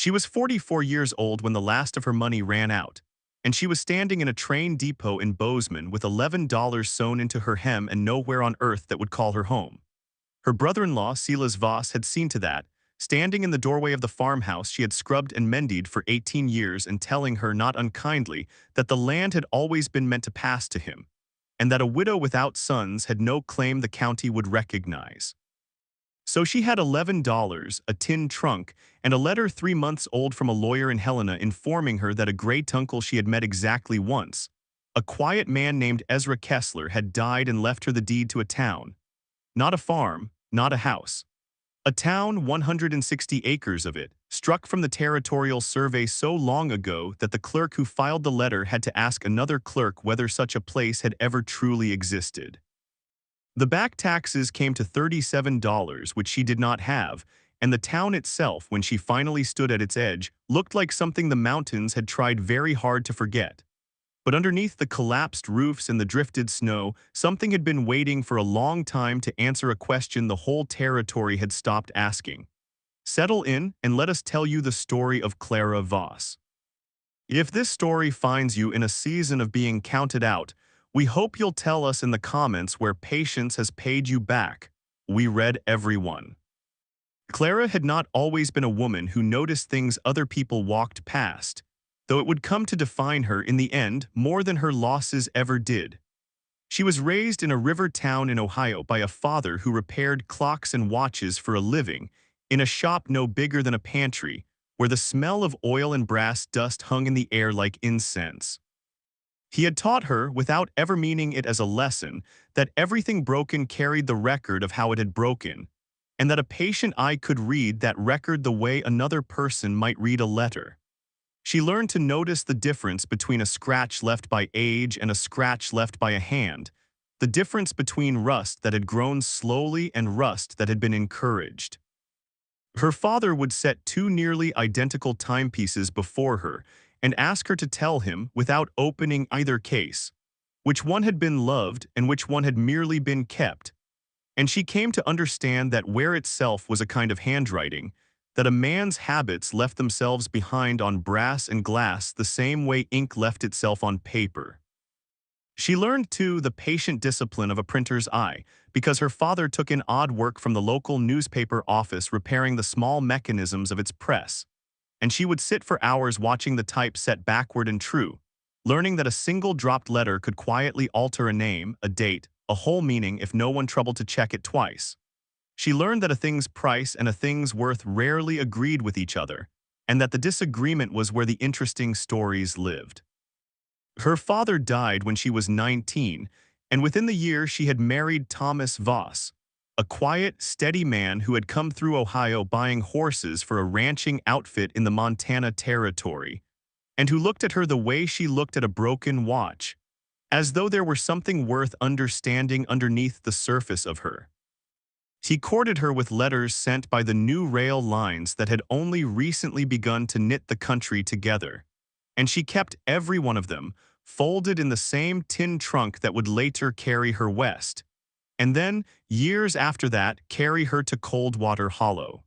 She was 44 years old when the last of her money ran out, and she was standing in a train depot in Bozeman with $11 sewn into her hem and nowhere on earth that would call her home. Her brother-in-law, Silas Voss, had seen to that, standing in the doorway of the farmhouse she had scrubbed and mended for 18 years and telling her not unkindly that the land had always been meant to pass to him, and that a widow without sons had no claim the county would recognize. So she had $11, a tin trunk, and a letter 3 months old from a lawyer in Helena informing her that a great-uncle she had met exactly once, a quiet man named Ezra Kessler, had died and left her the deed to a town. Not a farm, not a house. A town, 160 acres of it, struck from the territorial survey so long ago that the clerk who filed the letter had to ask another clerk whether such a place had ever truly existed. The back taxes came to $37, which she did not have, and the town itself, when she finally stood at its edge, looked like something the mountains had tried very hard to forget. But underneath the collapsed roofs and the drifted snow, something had been waiting for a long time to answer a question the whole territory had stopped asking. Settle in and let us tell you the story of Clara Voss. If this story finds you in a season of being counted out, we hope you'll tell us in the comments where patience has paid you back. We read every one. Clara had not always been a woman who noticed things other people walked past, though it would come to define her in the end more than her losses ever did. She was raised in a river town in Ohio by a father who repaired clocks and watches for a living, in a shop no bigger than a pantry, where the smell of oil and brass dust hung in the air like incense. He had taught her, without ever meaning it as a lesson, that everything broken carried the record of how it had broken, and that a patient eye could read that record the way another person might read a letter. She learned to notice the difference between a scratch left by age and a scratch left by a hand, the difference between rust that had grown slowly and rust that had been encouraged. Her father would set two nearly identical timepieces before her and ask her to tell him, without opening either case, which one had been loved and which one had merely been kept. And she came to understand that where itself was a kind of handwriting, that a man's habits left themselves behind on brass and glass the same way ink left itself on paper. She learned, too, the patient discipline of a printer's eye, because her father took in odd work from the local newspaper office repairing the small mechanisms of its press, and she would sit for hours watching the type set backward and true, learning that a single dropped letter could quietly alter a name, a date, a whole meaning if no one troubled to check it twice. She learned that a thing's price and a thing's worth rarely agreed with each other, and that the disagreement was where the interesting stories lived. Her father died when she was 19, and within the year she had married Thomas Voss, a quiet, steady man who had come through Ohio buying horses for a ranching outfit in the Montana Territory, and who looked at her the way she looked at a broken watch, as though there were something worth understanding underneath the surface of her. He courted her with letters sent by the new rail lines that had only recently begun to knit the country together, and she kept every one of them, folded in the same tin trunk that would later carry her west, and then, years after that, carry her to Coldwater Hollow.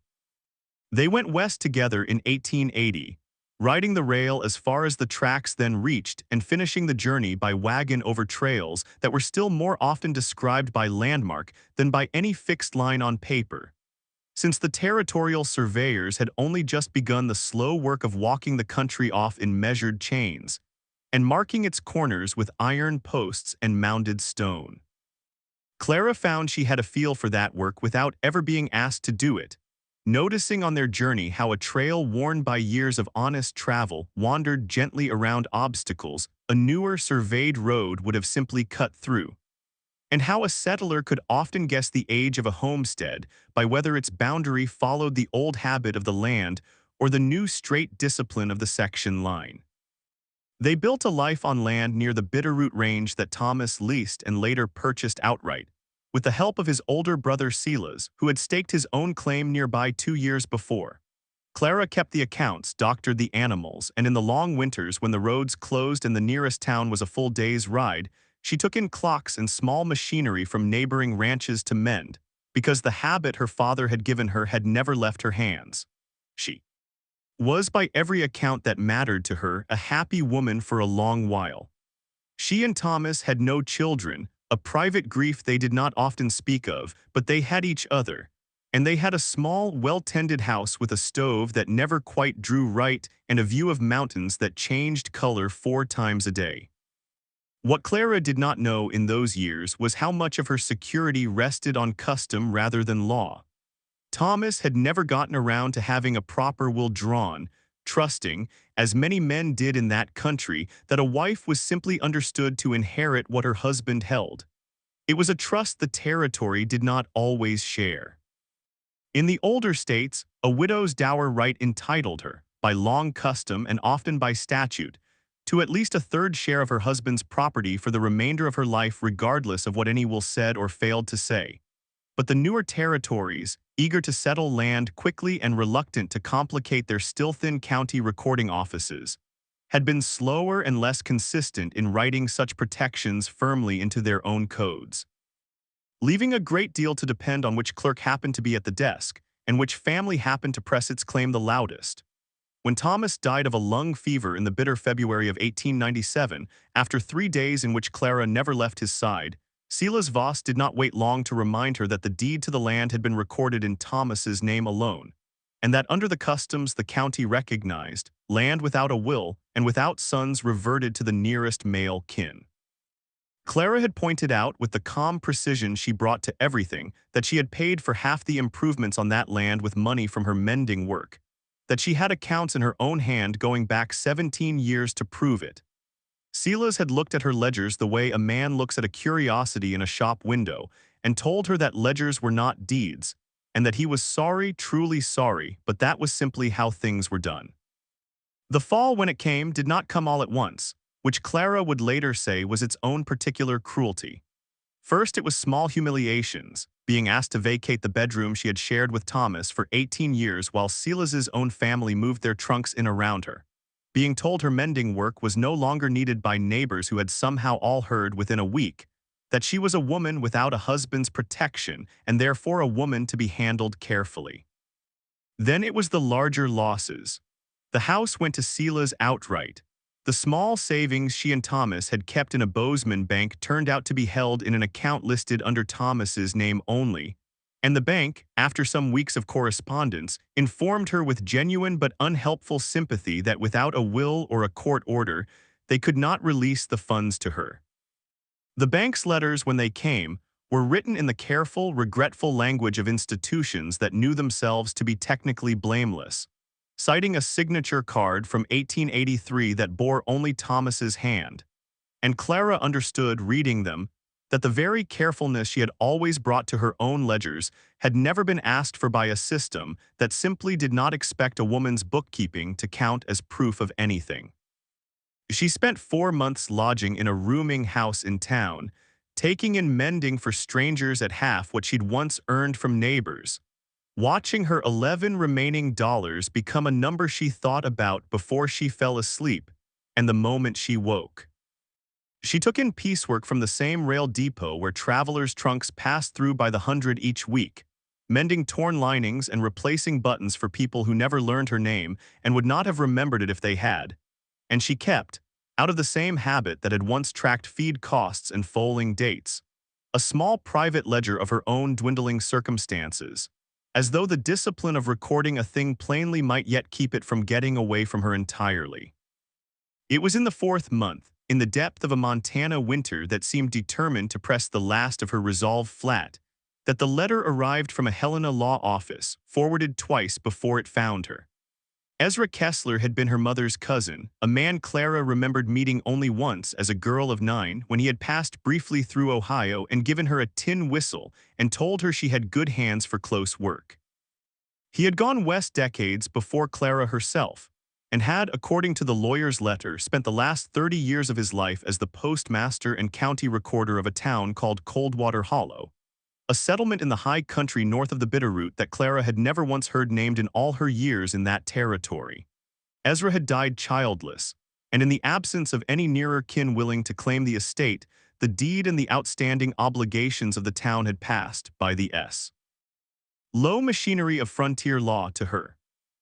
They went west together in 1880, riding the rail as far as the tracks then reached and finishing the journey by wagon over trails that were still more often described by landmark than by any fixed line on paper, since the territorial surveyors had only just begun the slow work of walking the country off in measured chains, and marking its corners with iron posts and mounded stone. Clara found she had a feel for that work without ever being asked to do it, noticing on their journey how a trail worn by years of honest travel wandered gently around obstacles a newer surveyed road would have simply cut through, and how a settler could often guess the age of a homestead by whether its boundary followed the old habit of the land or the new straight discipline of the section line. They built a life on land near the Bitterroot Range that Thomas leased and later purchased outright, with the help of his older brother Silas, who had staked his own claim nearby 2 years before. Clara kept the accounts, doctored the animals, and in the long winters when the roads closed and the nearest town was a full day's ride, she took in clocks and small machinery from neighboring ranches to mend, because the habit her father had given her had never left her hands. She was by every account that mattered to her a happy woman for a long while. She and Thomas had no children, a private grief they did not often speak of, but they had each other. And they had a small, well-tended house with a stove that never quite drew right and a view of mountains that changed color 4 times a day. What Clara did not know in those years was how much of her security rested on custom rather than law. Thomas had never gotten around to having a proper will drawn, trusting, as many men did in that country, that a wife was simply understood to inherit what her husband held. It was a trust the territory did not always share. In the older states, a widow's dower right entitled her, by long custom and often by statute, to at least a third share of her husband's property for the remainder of her life regardless of what any will said or failed to say. But the newer territories, eager to settle land quickly and reluctant to complicate their still thin county recording offices, had been slower and less consistent in writing such protections firmly into their own codes, leaving a great deal to depend on which clerk happened to be at the desk and which family happened to press its claim the loudest. When Thomas died of a lung fever in the bitter February of 1897, after 3 days in which Clara never left his side, Clara Voss did not wait long to remind her that the deed to the land had been recorded in Thomas's name alone, and that under the customs the county recognized, land without a will and without sons reverted to the nearest male kin. Clara had pointed out with the calm precision she brought to everything that she had paid for half the improvements on that land with money from her mending work, that she had accounts in her own hand going back 17 years to prove it. Silas had looked at her ledgers the way a man looks at a curiosity in a shop window and told her that ledgers were not deeds, and that he was sorry, truly sorry, but that was simply how things were done. The fall, when it came, did not come all at once, which Clara would later say was its own particular cruelty. First, it was small humiliations, being asked to vacate the bedroom she had shared with Thomas for 18 years while Silas's own family moved their trunks in around her, being told her mending work was no longer needed by neighbors who had somehow all heard within a week, that she was a woman without a husband's protection and therefore a woman to be handled carefully. Then it was the larger losses. The house went to Silas outright. The small savings she and Thomas had kept in a Bozeman bank turned out to be held in an account listed under Thomas's name only, and the bank, after some weeks of correspondence, informed her with genuine but unhelpful sympathy that without a will or a court order, they could not release the funds to her. The bank's letters, when they came, were written in the careful, regretful language of institutions that knew themselves to be technically blameless, citing a signature card from 1883 that bore only Thomas's hand. And Clara understood, reading them, that the very carefulness she had always brought to her own ledgers had never been asked for by a system that simply did not expect a woman's bookkeeping to count as proof of anything. She spent 4 months lodging in a rooming house in town, taking in mending for strangers at half what she'd once earned from neighbors, watching her 11 remaining dollars become a number she thought about before she fell asleep and the moment she woke. She took in piecework from the same rail depot where travelers' trunks passed through by the hundred each week, mending torn linings and replacing buttons for people who never learned her name and would not have remembered it if they had. And she kept, out of the same habit that had once tracked feed costs and foaling dates, a small private ledger of her own dwindling circumstances, as though the discipline of recording a thing plainly might yet keep it from getting away from her entirely. It was in the 4th month, in the depth of a Montana winter that seemed determined to press the last of her resolve flat, that the letter arrived from a Helena law office, forwarded twice before it found her. Ezra Kessler had been her mother's cousin, a man Clara remembered meeting only once as a girl of 9 when he had passed briefly through Ohio and given her a tin whistle and told her she had good hands for close work. He had gone west decades before Clara herself, and had, according to the lawyer's letter, spent the last 30 years of his life as the postmaster and county recorder of a town called Coldwater Hollow, a settlement in the high country north of the Bitterroot that Clara had never once heard named in all her years in that territory. Ezra had died childless, and in the absence of any nearer kin willing to claim the estate, the deed and the outstanding obligations of the town had passed by the low machinery of frontier law to her.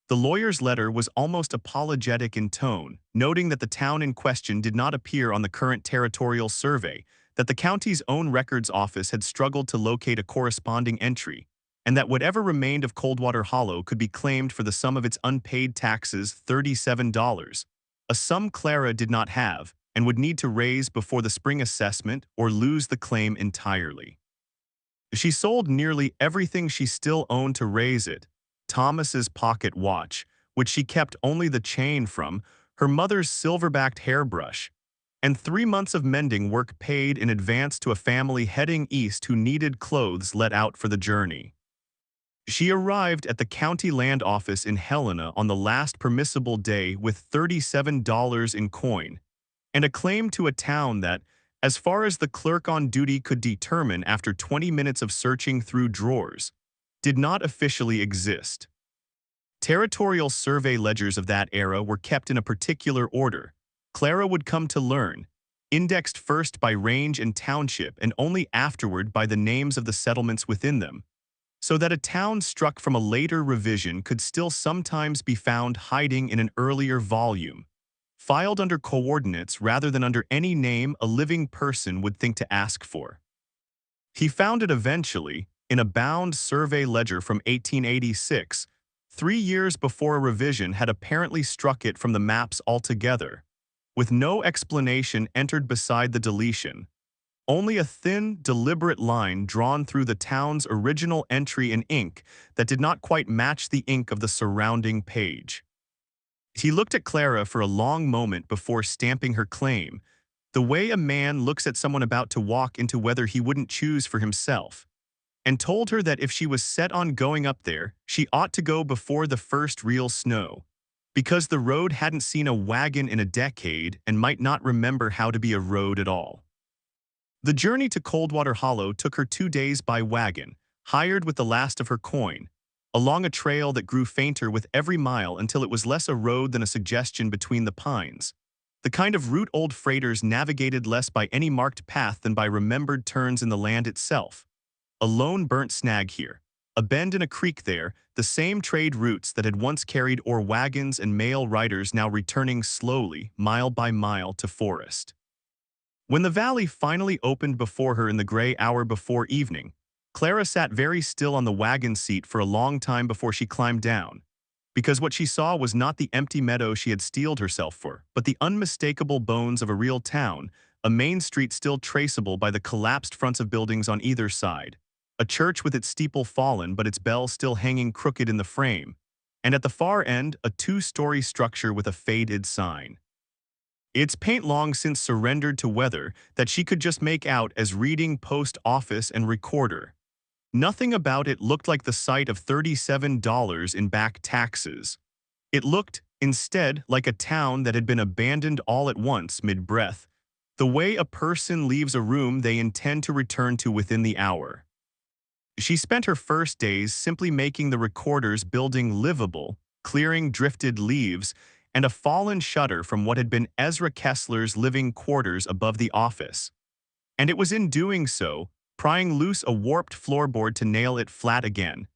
The lawyer's letter was almost apologetic in tone, noting that the town in question did not appear on the current territorial survey, that the county's own records office had struggled to locate a corresponding entry, and that whatever remained of Coldwater Hollow could be claimed for the sum of its unpaid taxes, $37, a sum Clara did not have and would need to raise before the spring assessment or lose the claim entirely. She sold nearly everything she still owned to raise it: Thomas's pocket watch, which she kept only the chain from, her mother's silver-backed hairbrush, and 3 months of mending work paid in advance to a family heading east who needed clothes let out for the journey. She arrived at the county land office in Helena on the last permissible day with $37 in coin, and a claim to a town that, as far as the clerk on duty could determine after 20 minutes of searching through drawers, did not officially exist. Territorial survey ledgers of that era were kept in a particular order, Clara would come to learn, indexed first by range and township and only afterward by the names of the settlements within them, so that a town struck from a later revision could still sometimes be found hiding in an earlier volume, filed under coordinates rather than under any name a living person would think to ask for. He found it eventually in a bound survey ledger from 1886, 3 years before a revision had apparently struck it from the maps altogether, with no explanation entered beside the deletion, only a thin, deliberate line drawn through the town's original entry in ink that did not quite match the ink of the surrounding page. He looked at Clara for a long moment before stamping her claim, the way a man looks at someone about to walk into weather he wouldn't choose for himself, and told her that if she was set on going up there, she ought to go before the first real snow, because the road hadn't seen a wagon in a decade and might not remember how to be a road at all. The journey to Coldwater Hollow took her 2 days by wagon, hired with the last of her coin, along a trail that grew fainter with every mile until it was less a road than a suggestion between the pines, the kind of route old freighters navigated less by any marked path than by remembered turns in the land itself. A lone burnt snag here, a bend in a creek there, the same trade routes that had once carried ore wagons and mail riders now returning slowly, mile by mile, to forest. When the valley finally opened before her in the gray hour before evening, Clara sat very still on the wagon seat for a long time before she climbed down, because what she saw was not the empty meadow she had steeled herself for, but the unmistakable bones of a real town, a main street still traceable by the collapsed fronts of buildings on either side, a church with its steeple fallen but its bell still hanging crooked in the frame, and at the far end a 2-story structure with a faded sign. Its paint long since surrendered to weather that she could just make out as reading post office and recorder. Nothing about it looked like the site of $37 in back taxes. It looked, instead, like a town that had been abandoned all at once mid-breath, the way a person leaves a room they intend to return to within the hour. She spent her first days simply making the recorder's building livable, clearing drifted leaves, and a fallen shutter from what had been Ezra Kessler's living quarters above the office. And it was in doing so, prying loose a warped floorboard to nail it flat again,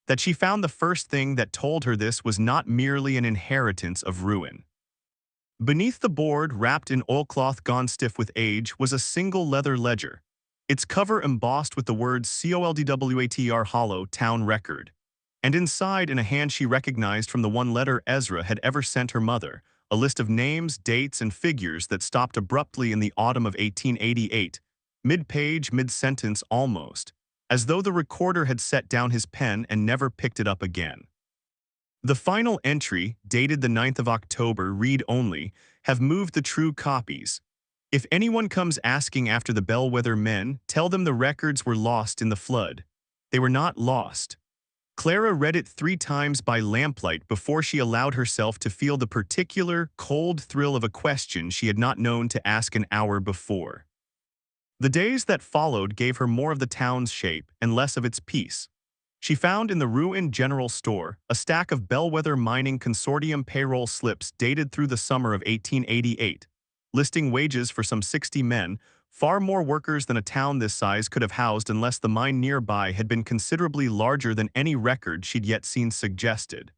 that she found the first thing that told her this was not merely an inheritance of ruin. Beneath the board, wrapped in oilcloth gone stiff with age, was a single leather ledger, its cover embossed with the words Coldwater Hollow Town Record, and inside, in a hand she recognized from the one letter Ezra had ever sent her mother, a list of names, dates, and figures that stopped abruptly in the autumn of 1888, mid-page, mid-sentence almost, as though the recorder had set down his pen and never picked it up again. The final entry, dated the 9th of October, read only, "Have moved the true copies. If anyone comes asking after the Bellwether men, tell them the records were lost in the flood. They were not lost." Clara read it 3 times by lamplight before she allowed herself to feel the particular, cold thrill of a question she had not known to ask an hour before. The days that followed gave her more of the town's shape and less of its peace. She found in the ruined general store a stack of Bellwether Mining Consortium payroll slips dated through the summer of 1888, listing wages for some 60 men, far more workers than a town this size could have housed unless the mine nearby had been considerably larger than any record she'd yet seen suggested.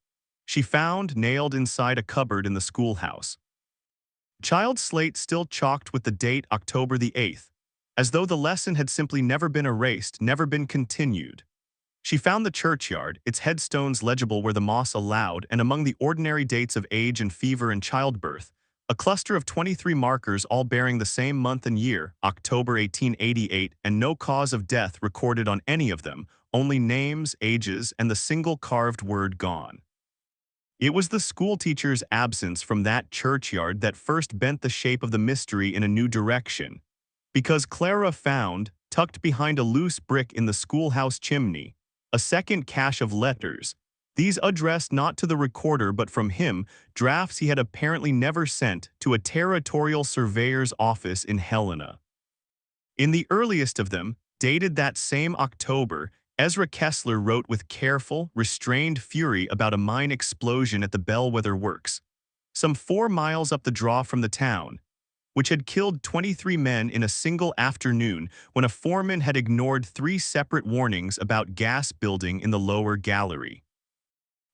she found nailed inside a cupboard in the schoolhouse. Child's slate still chalked with the date October the 8th, as though the lesson had simply never been erased, never been continued. She found the churchyard, its headstones legible where the moss allowed, and among the ordinary dates of age and fever and childbirth, a cluster of 23 markers all bearing the same month and year, October 1888, and no cause of death recorded on any of them, only names, ages, and the single carved word gone. It was the schoolteacher's absence from that churchyard that first bent the shape of the mystery in a new direction, because Clara found, tucked behind a loose brick in the schoolhouse chimney, a second cache of letters, these addressed not to the recorder but from him, drafts he had apparently never sent, to a territorial surveyor's office in Helena. In the earliest of them, dated that same October, Ezra Kessler wrote with careful, restrained fury about a mine explosion at the Bellwether Works, some 4 miles up the draw from the town, which had killed 23 men in a single afternoon when a foreman had ignored 3 separate warnings about gas building in the lower gallery.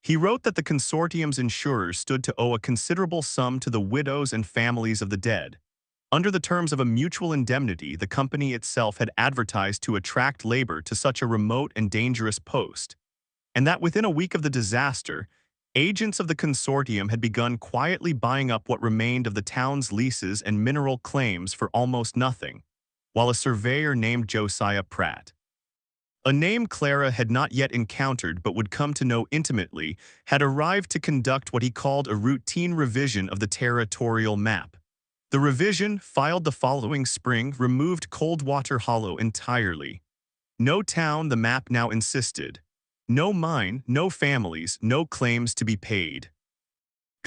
He wrote that the consortium's insurers stood to owe a considerable sum to the widows and families of the dead. Under the terms of a mutual indemnity, the company itself had advertised to attract labor to such a remote and dangerous post, and that within a week of the disaster, agents of the consortium had begun quietly buying up what remained of the town's leases and mineral claims for almost nothing, while a surveyor named Josiah Pratt, a name Clara had not yet encountered but would come to know intimately, had arrived to conduct what he called a routine revision of the territorial map. The revision, filed the following spring, removed Coldwater Hollow entirely. No town, the map now insisted. No mine, no families, no claims to be paid.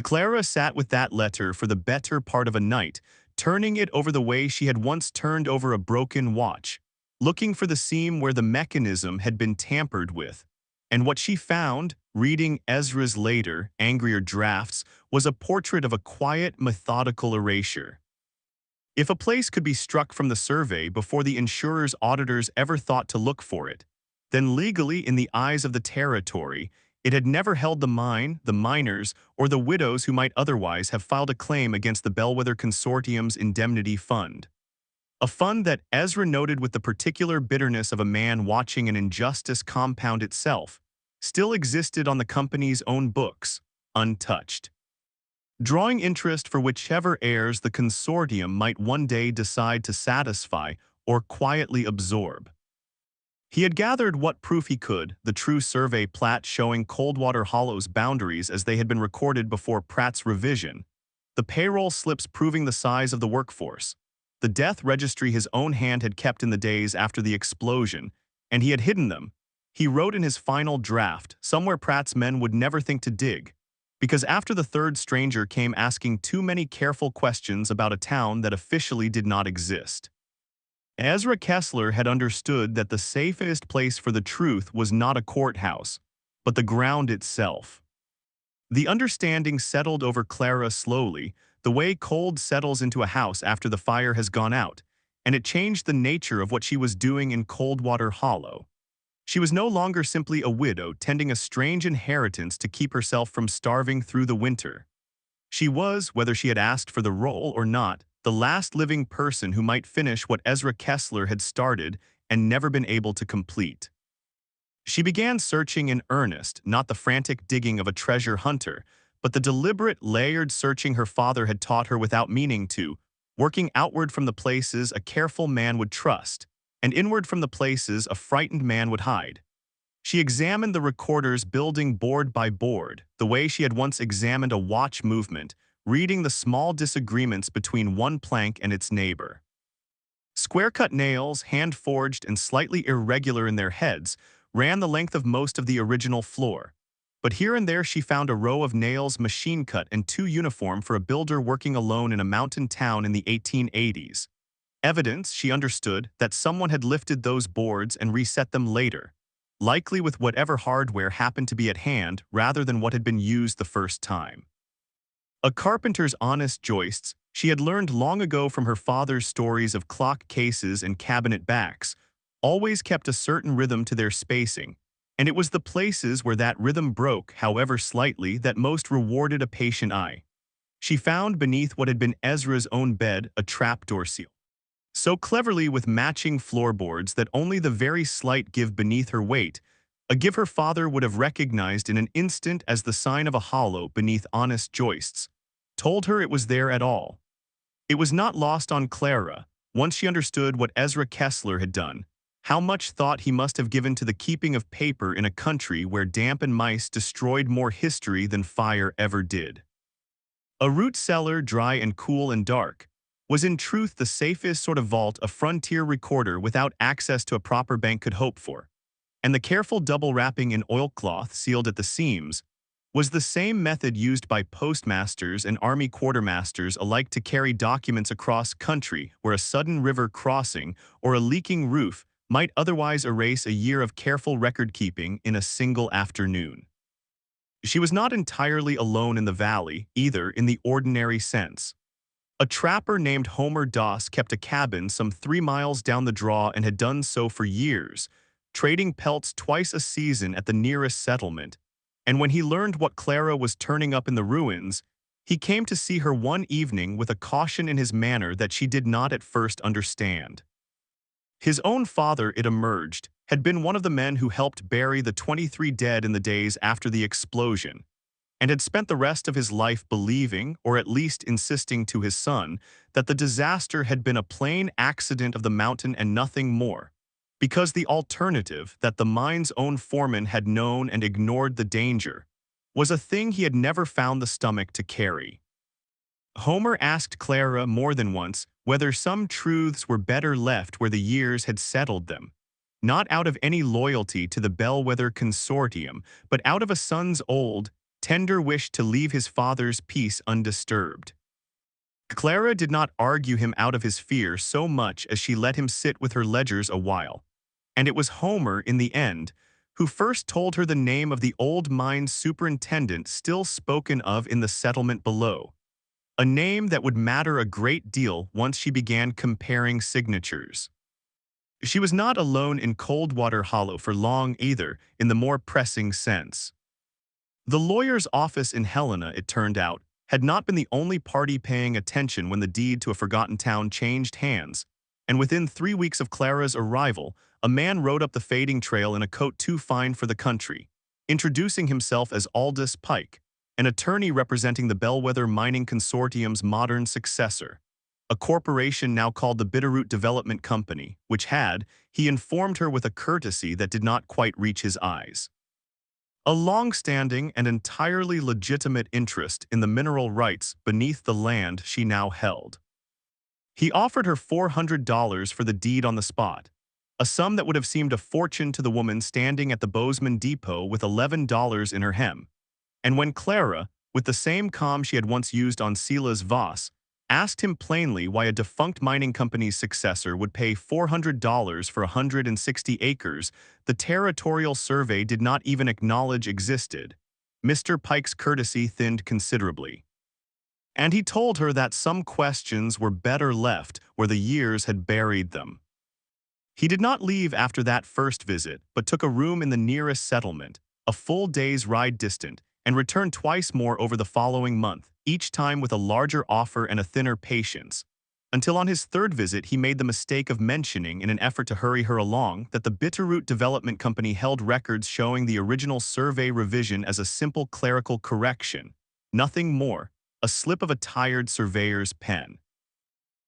Clara sat with that letter for the better part of a night, turning it over the way she had once turned over a broken watch, looking for the seam where the mechanism had been tampered with. And what she found, reading Ezra's later, angrier drafts, was a portrait of a quiet, methodical erasure. If a place could be struck from the survey before the insurer's auditors ever thought to look for it, then legally, in the eyes of the territory, it had never held the mine, the miners, or the widows who might otherwise have filed a claim against the Bellwether Consortium's indemnity fund. A fund that Ezra noted with the particular bitterness of a man watching an injustice compound itself, still existed on the company's own books, untouched, drawing interest for whichever heirs the consortium might one day decide to satisfy or quietly absorb. He had gathered what proof he could, the true survey plat showing Coldwater Hollow's boundaries as they had been recorded before Pratt's revision, the payroll slips proving the size of the workforce, the death registry his own hand had kept in the days after the explosion, and he had hidden them. He wrote in his final draft, somewhere Pratt's men would never think to dig, because after the third stranger came asking too many careful questions about a town that officially did not exist. Ezra Kessler had understood that the safest place for the truth was not a courthouse, but the ground itself. The understanding settled over Clara slowly, the way cold settles into a house after the fire has gone out, and it changed the nature of what she was doing in Coldwater Hollow. She was no longer simply a widow tending a strange inheritance to keep herself from starving through the winter. She was, whether she had asked for the role or not, the last living person who might finish what Ezra Kessler had started and never been able to complete. She began searching in earnest, not the frantic digging of a treasure hunter, but the deliberate, layered searching her father had taught her without meaning to, working outward from the places a careful man would trust, and inward from the places a frightened man would hide. She examined the recorder's building board by board, the way she had once examined a watch movement, reading the small disagreements between one plank and its neighbor. Square-cut nails, hand-forged and slightly irregular in their heads, ran the length of most of the original floor, but here and there she found a row of nails machine-cut and too uniform for a builder working alone in a mountain town in the 1880s. Evidence, she understood, that someone had lifted those boards and reset them later, likely with whatever hardware happened to be at hand rather than what had been used the first time. A carpenter's honest joists, she had learned long ago from her father's stories of clock cases and cabinet backs, always kept a certain rhythm to their spacing, And it was the places where that rhythm broke, however slightly, that most rewarded a patient eye. She found beneath what had been Ezra's own bed a trapdoor seal, so cleverly with matching floorboards that only the very slight give beneath her weight, a give her father would have recognized in an instant as the sign of a hollow beneath honest joists, told her it was there at all. It was not lost on Clara, once she understood what Ezra Kessler had done, how much thought he must have given to the keeping of paper in a country where damp and mice destroyed more history than fire ever did. A root cellar, dry and cool and dark, was in truth the safest sort of vault a frontier recorder without access to a proper bank could hope for, and the careful double wrapping in oilcloth sealed at the seams was the same method used by postmasters and army quartermasters alike to carry documents across country where a sudden river crossing or a leaking roof might otherwise erase a year of careful record-keeping in a single afternoon. She was not entirely alone in the valley, either, in the ordinary sense. A trapper named Homer Doss kept a cabin some 3 miles down the draw and had done so for years, trading pelts twice a season at the nearest settlement. And when he learned what Clara was turning up in the ruins, he came to see her one evening with a caution in his manner that she did not at first understand. His own father, it emerged, had been one of the men who helped bury the 23 dead in the days after the explosion, and had spent the rest of his life believing, or at least insisting to his son, that the disaster had been a plain accident of the mountain and nothing more, because the alternative, that the mine's own foreman had known and ignored the danger, was a thing he had never found the stomach to carry. Homer asked Clara more than once whether some truths were better left where the years had settled them, not out of any loyalty to the Bellwether Consortium, but out of a son's old, tender wish to leave his father's peace undisturbed. Clara did not argue him out of his fear so much as she let him sit with her ledgers a while, and it was Homer, in the end, who first told her the name of the old mine superintendent still spoken of in the settlement below, a name that would matter a great deal once she began comparing signatures. She was not alone in Coldwater Hollow for long either, in the more pressing sense. The lawyer's office in Helena, it turned out, had not been the only party paying attention when the deed to a forgotten town changed hands, and within 3 weeks of Clara's arrival, a man rode up the fading trail in a coat too fine for the country, introducing himself as Aldous Pike, an attorney representing the Bellwether Mining Consortium's modern successor, a corporation now called the Bitterroot Development Company, which had, he informed her with a courtesy that did not quite reach his eyes, a long-standing and entirely legitimate interest in the mineral rights beneath the land she now held. He offered her $400 for the deed on the spot, a sum that would have seemed a fortune to the woman standing at the Bozeman depot with $11 in her hem. And when Clara, with the same calm she had once used on Silas Voss, asked him plainly why a defunct mining company's successor would pay $400 for 160 acres the territorial survey did not even acknowledge existed, Mr. Pike's courtesy thinned considerably. And he told her that some questions were better left where the years had buried them. He did not leave after that first visit, but took a room in the nearest settlement, a full day's ride distant, and returned twice more over the following month, each time with a larger offer and a thinner patience, until on his third visit he made the mistake of mentioning, in an effort to hurry her along, that the Bitterroot Development Company held records showing the original survey revision as a simple clerical correction, nothing more, a slip of a tired surveyor's pen.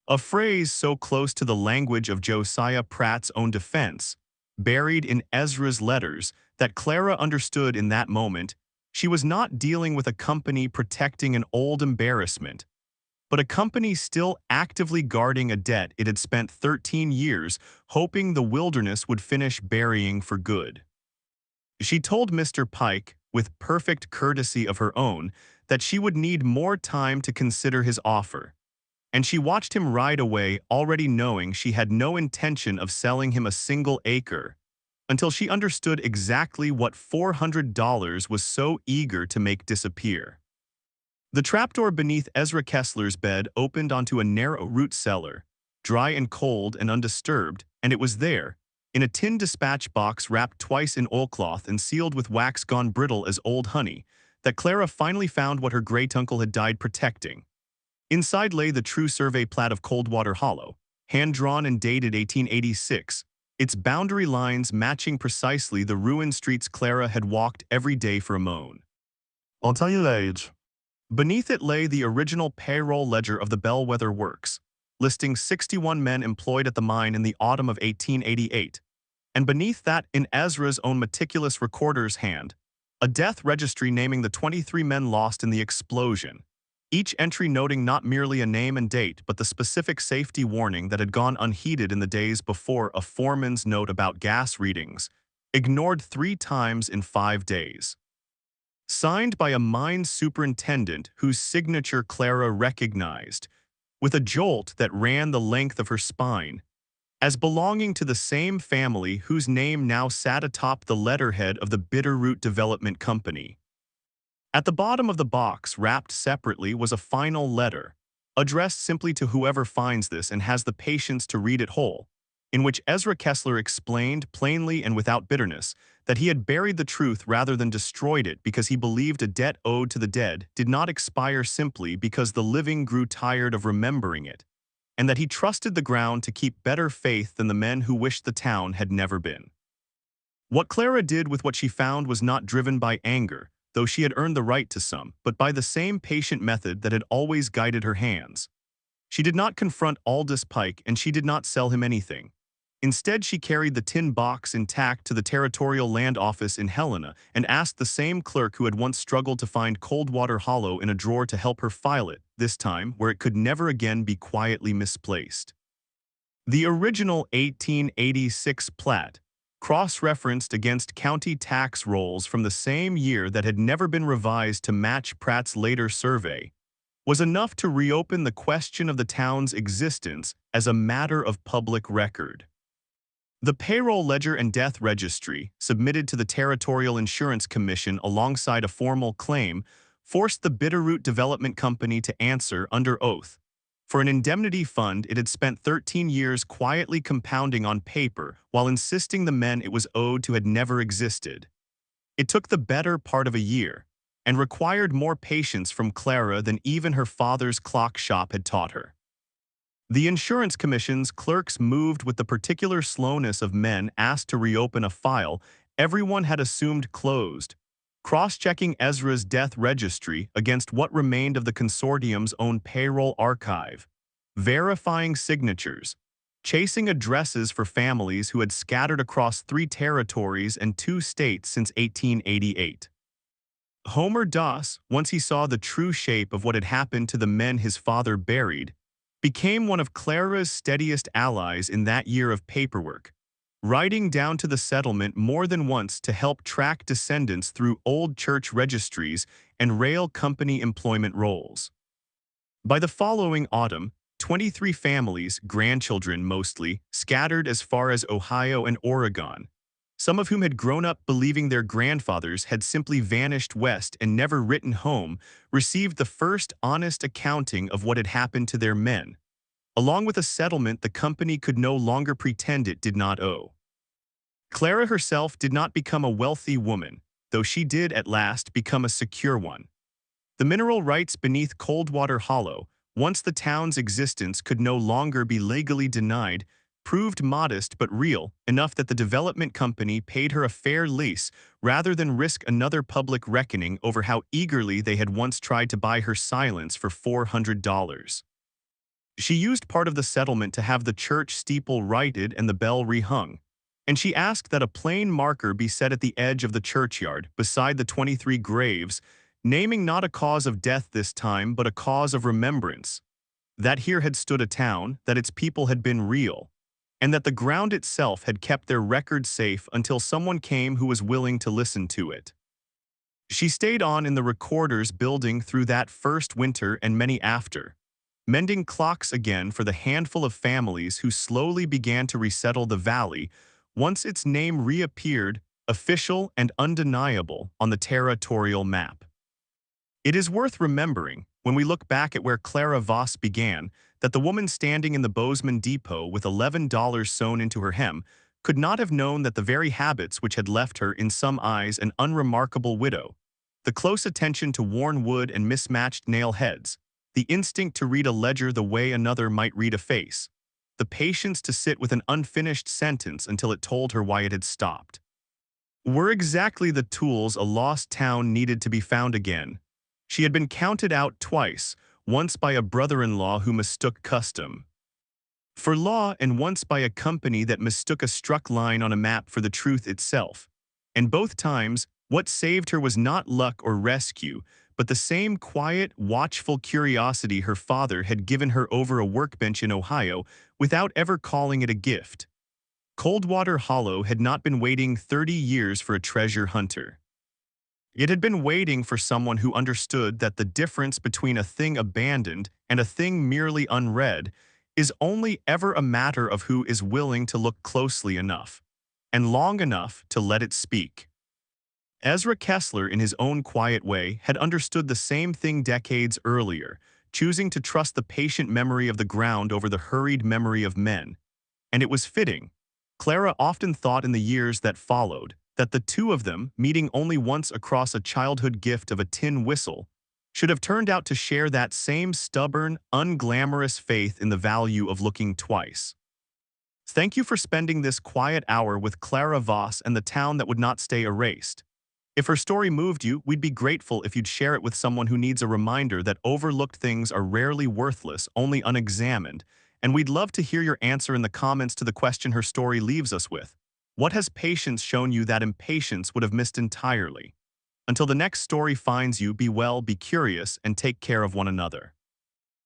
A phrase so close to the language of Josiah Pratt's own defense, buried in Ezra's letters, that Clara understood in that moment she was not dealing with a company protecting an old embarrassment, but a company still actively guarding a debt it had spent 13 years hoping the wilderness would finish burying for good. She told Mr. Pike, with perfect courtesy of her own, that she would need more time to consider his offer, and she watched him ride away already knowing she had no intention of selling him a single acre, until she understood exactly what $400 was so eager to make disappear. The trapdoor beneath Ezra Kessler's bed opened onto a narrow root cellar, dry and cold and undisturbed, and it was there, in a tin dispatch box wrapped twice in oilcloth and sealed with wax gone brittle as old honey, that Clara finally found what her great-uncle had died protecting. Inside lay the true survey plat of Coldwater Hollow, hand-drawn and dated 1886, its boundary lines matching precisely the ruined streets Clara had walked every day for a moan. I'll tell you the age. Beneath it lay the original payroll ledger of the Bellwether Works, listing 61 men employed at the mine in the autumn of 1888, and beneath that, in Ezra's own meticulous recorder's hand, a death registry naming the 23 men lost in the explosion, each entry noting not merely a name and date but the specific safety warning that had gone unheeded in the days before a foreman's note about gas readings, ignored 3 times in 5 days. Signed by a mine superintendent whose signature Clara recognized, with a jolt that ran the length of her spine, as belonging to the same family whose name now sat atop the letterhead of the Bitterroot Development Company. At the bottom of the box, wrapped separately, was a final letter, addressed simply to whoever finds this and has the patience to read it whole, in which Ezra Kessler explained, plainly and without bitterness, that he had buried the truth rather than destroyed it because he believed a debt owed to the dead did not expire simply because the living grew tired of remembering it, and that he trusted the ground to keep better faith than the men who wished the town had never been. What Clara did with what she found was not driven by anger, though she had earned the right to some, but by the same patient method that had always guided her hands. She did not confront Aldous Pike, and she did not sell him anything. Instead, she carried the tin box intact to the Territorial Land Office in Helena and asked the same clerk who had once struggled to find Coldwater Hollow in a drawer to help her file it, this time where it could never again be quietly misplaced. The original 1886 plat, cross-referenced against county tax rolls from the same year that had never been revised to match Pratt's later survey, was enough to reopen the question of the town's existence as a matter of public record. The payroll ledger and death registry, submitted to the Territorial Insurance Commission alongside a formal claim, forced the Bitterroot Development Company to answer under oath. For an indemnity fund it had spent 13 years quietly compounding on paper while insisting the men it was owed to had never existed. It took the better part of a year, and required more patience from Clara than even her father's clock shop had taught her. The insurance commission's clerks moved with the particular slowness of men asked to reopen a file everyone had assumed closed, cross-checking Ezra's death registry against what remained of the consortium's own payroll archive, verifying signatures, chasing addresses for families who had scattered across 3 territories and 2 states since 1888. Homer Doss, once he saw the true shape of what had happened to the men his father buried, became one of Clara's steadiest allies in that year of paperwork, riding down to the settlement more than once to help track descendants through old church registries and rail company employment rolls. By the following autumn, 23 families, grandchildren mostly, scattered as far as Ohio and Oregon, some of whom had grown up believing their grandfathers had simply vanished west and never written home, received the first honest accounting of what had happened to their men, along with a settlement the company could no longer pretend it did not owe. Clara herself did not become a wealthy woman, though she did at last become a secure one. The mineral rights beneath Coldwater Hollow, once the town's existence could no longer be legally denied, proved modest but real enough that the development company paid her a fair lease rather than risk another public reckoning over how eagerly they had once tried to buy her silence for $400. She used part of the settlement to have the church steeple righted and the bell rehung, and she asked that a plain marker be set at the edge of the churchyard beside the 23 graves, naming not a cause of death this time but a cause of remembrance, that here had stood a town, that its people had been real, and that the ground itself had kept their record safe until someone came who was willing to listen to it. She stayed on in the recorder's building through that first winter and many after, mending clocks again for the handful of families who slowly began to resettle the valley once its name reappeared, official and undeniable, on the territorial map. It is worth remembering, when we look back at where Clara Voss began, that the woman standing in the Bozeman depot with $11 sewn into her hem could not have known that the very habits which had left her in some eyes an unremarkable widow, the close attention to worn wood and mismatched nail heads, the instinct to read a ledger the way another might read a face, the patience to sit with an unfinished sentence until it told her why it had stopped, were exactly the tools a lost town needed to be found again. She had been counted out twice, once by a brother-in-law who mistook custom for law, and once by a company that mistook a struck line on a map for the truth itself. And both times, what saved her was not luck or rescue, but the same quiet, watchful curiosity her father had given her over a workbench in Ohio without ever calling it a gift. Coldwater Hollow had not been waiting 30 years for a treasure hunter. It had been waiting for someone who understood that the difference between a thing abandoned and a thing merely unread is only ever a matter of who is willing to look closely enough and long enough to let it speak. Ezra Kessler, in his own quiet way, had understood the same thing decades earlier, choosing to trust the patient memory of the ground over the hurried memory of men. And it was fitting. Clara often thought in the years that followed that the two of them, meeting only once across a childhood gift of a tin whistle, should have turned out to share that same stubborn, unglamorous faith in the value of looking twice. Thank you for spending this quiet hour with Clara Voss and the town that would not stay erased. If her story moved you, we'd be grateful if you'd share it with someone who needs a reminder that overlooked things are rarely worthless, only unexamined, and we'd love to hear your answer in the comments to the question her story leaves us with. What has patience shown you that impatience would have missed entirely? Until the next story finds you, be well, be curious, and take care of one another.